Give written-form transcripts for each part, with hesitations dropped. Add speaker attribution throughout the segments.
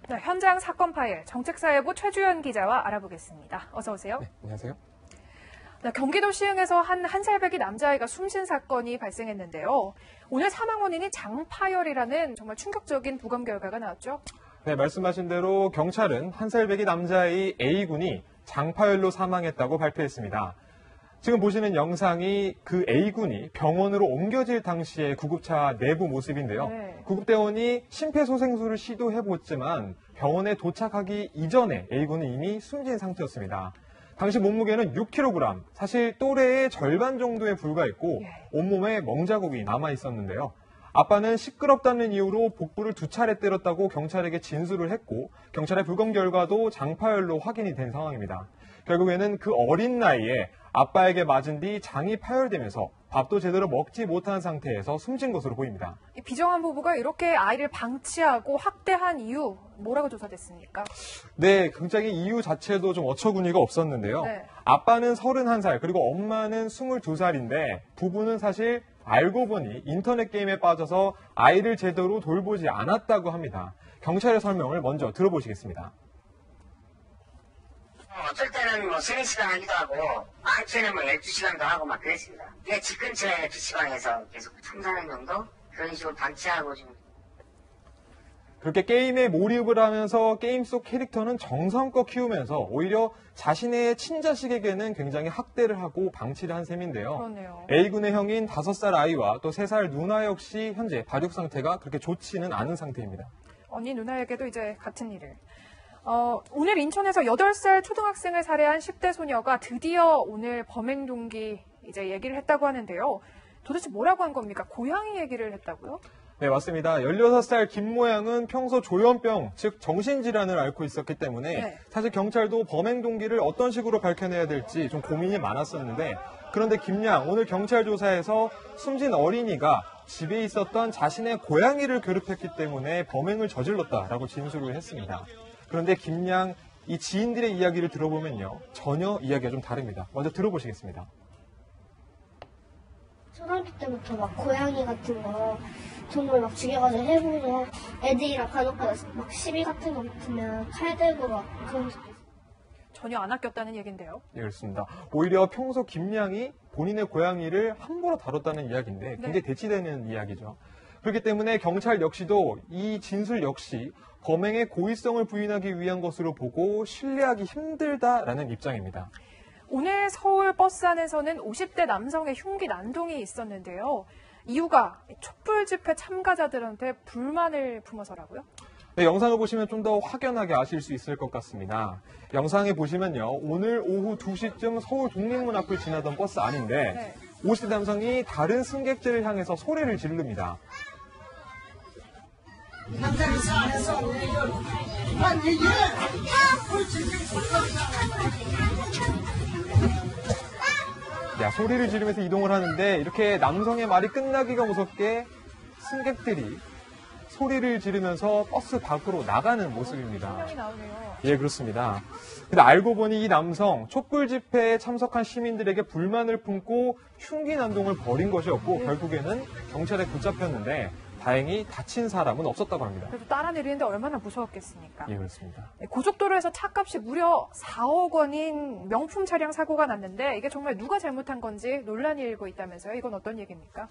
Speaker 1: 네, 현장 사건 파일 정책사회부 최주연 기자와 알아보겠습니다. 어서 오세요.
Speaker 2: 네, 안녕하세요.
Speaker 1: 네, 경기도 시흥에서 한 살배기 남자아이가 숨진 사건이 발생했는데요. 오늘 사망 원인이 장파열이라는 정말 충격적인 부검 결과가 나왔죠.
Speaker 2: 네, 말씀하신 대로 경찰은 한 살배기 남자아이 A군이 장파열로 사망했다고 발표했습니다. 지금 보시는 영상이 그 A군이 병원으로 옮겨질 당시의 구급차 내부 모습인데요.
Speaker 1: 네.
Speaker 2: 구급대원이 심폐소생술을 시도해봤지만 병원에 도착하기 이전에 A군은 이미 숨진 상태였습니다. 당시 몸무게는 6kg, 사실 또래의 절반 정도에 불과했고 온몸에 멍자국이 남아있었는데요. 아빠는 시끄럽다는 이유로 복부를 2차례 때렸다고 경찰에게 진술을 했고 경찰의 부검 결과도 장파열로 확인이 된 상황입니다. 결국에는 그 어린 나이에 아빠에게 맞은 뒤 장이 파열되면서 밥도 제대로 먹지 못한 상태에서 숨진 것으로 보입니다.
Speaker 1: 비정한 부부가 이렇게 아이를 방치하고 학대한 이유 뭐라고 조사됐습니까?
Speaker 2: 네, 굉장히 이유 자체도 좀 어처구니가 없었는데요.
Speaker 1: 네.
Speaker 2: 아빠는 31살 그리고 엄마는 22살인데 부부는 사실 알고 보니 인터넷 게임에 빠져서 아이를 제대로 돌보지 않았다고 합니다. 경찰의 설명을 먼저 들어보시겠습니다.
Speaker 3: 어쩔 때는 뭐 3시간 하기도 하고 많게는 뭐 12시간도 하고 막 그랬습니다. 근데 집 근처에 PC방에서 계속 3-4년 정도 그런 식으로 방치하고 지금
Speaker 2: 그렇게 게임에 몰입을 하면서 게임 속 캐릭터는 정성껏 키우면서 오히려 자신의 친자식에게는 굉장히 학대를 하고 방치를 한 셈인데요.
Speaker 1: 그러네요.
Speaker 2: A군의 형인 5살 아이와 또 3살 누나 역시 현재 발육 상태가 그렇게 좋지는 않은 상태입니다.
Speaker 1: 언니 누나에게도 이제 같은 일을. 오늘 인천에서 8살 초등학생을 살해한 10대 소녀가 드디어 오늘 범행 동기 이제 얘기를 했다고 하는데요. 도대체 뭐라고 한 겁니까? 고양이 얘기를 했다고요?
Speaker 2: 네, 맞습니다. 16살 김모양은 평소 조현병, 즉 정신질환을 앓고 있었기 때문에 사실 경찰도 범행 동기를 어떤 식으로 밝혀내야 될지 좀 고민이 많았었는데 그런데 김양 오늘 경찰 조사에서 숨진 어린이가 집에 있었던 자신의 고양이를 괴롭혔기 때문에 범행을 저질렀다라고 진술을 했습니다. 그런데 김양 이 지인들의 이야기를 들어보면요. 전혀 이야기가 좀 다릅니다. 먼저 들어보시겠습니다.
Speaker 4: 초등학교 때부터 막 고양이 같은 거 동물 막 죽여가지고 해보고 애들이랑 간혹가다 막 시비 같은 거 붙으면 칼 들고 막 그런 적도 있어요.
Speaker 1: 전혀 안 아꼈다는 얘긴데요.
Speaker 2: 네, 그렇습니다. 오히려 평소 김양이 본인의 고양이를 함부로 다뤘다는 이야기인데 굉장히 대치되는 이야기죠. 그렇기 때문에 경찰 역시도 이 진술 역시 범행의 고의성을 부인하기 위한 것으로 보고 신뢰하기 힘들다라는 입장입니다.
Speaker 1: 오늘 서울 버스 안에서는 50대 남성의 흉기 난동이 있었는데요. 이유가 촛불 집회 참가자들한테 불만을 품어서라고요?
Speaker 2: 네, 영상을 보시면 좀 더 확연하게 아실 수 있을 것 같습니다. 영상에 보시면요. 오늘 오후 2시쯤 서울 독립문 앞을 지나던 버스 안인데 50대 남성이 다른 승객들을 향해서 소리를 지릅니다. 야, 소리를 지르면서 이동을 하는데 이렇게 남성의 말이 끝나기가 무섭게 승객들이 소리를 지르면서 버스 밖으로 나가는 모습입니다.
Speaker 1: 소명이 나오네요.
Speaker 2: 예, 그렇습니다. 근데 알고 보니 이 남성 촛불 집회에 참석한 시민들에게 불만을 품고 흉기 난동을 벌인 것이었고 결국에는 경찰에 붙잡혔는데 다행히 다친 사람은 없었다고 합니다.
Speaker 1: 그래도 따라 내리는데 얼마나 무서웠겠습니까?
Speaker 2: 예, 그렇습니다.
Speaker 1: 고속도로에서 차값이 무려 4억 원인 명품 차량 사고가 났는데 이게 정말 누가 잘못한 건지 논란이 일고 있다면서요? 이건 어떤 얘기입니까?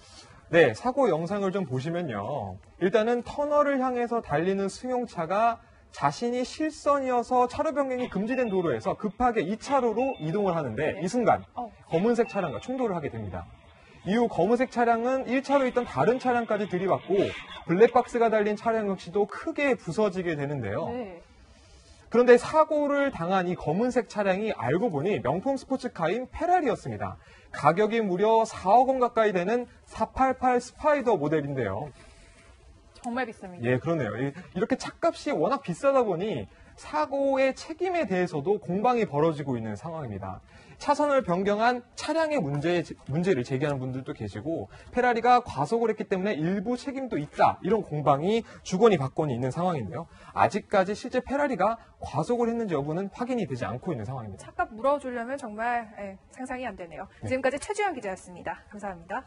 Speaker 2: 네, 사고 영상을 좀 보시면요. 일단은 터널을 향해서 달리는 승용차가 자신이 실선이어서 차로 변경이 금지된 도로에서 급하게 2차로로 이동을 하는데 이 순간 검은색 차량과 충돌을 하게 됩니다. 이후 검은색 차량은 1차로에 있던 다른 차량까지 들이받고 블랙박스가 달린 차량 역시도 크게 부서지게 되는데요. 그런데 사고를 당한 이 검은색 차량이 알고 보니 명품 스포츠카인 페라리였습니다. 가격이 무려 4억 원 가까이 되는 488 스파이더 모델인데요.
Speaker 1: 정말 비쌉니다.
Speaker 2: 예, 그러네요. 이렇게 차값이 워낙 비싸다 보니 사고의 책임에 대해서도 공방이 벌어지고 있는 상황입니다. 차선을 변경한 차량의 문제를 제기하는 분들도 계시고 페라리가 과속을 했기 때문에 일부 책임도 있다. 이런 공방이 주거니 받거니 있는 상황인데요. 아직까지 실제 페라리가 과속을 했는지 여부는 확인이 되지 않고 있는 상황입니다.
Speaker 1: 차값 물어주려면 정말 상상이 안 되네요. 지금까지 최주연 기자였습니다. 감사합니다.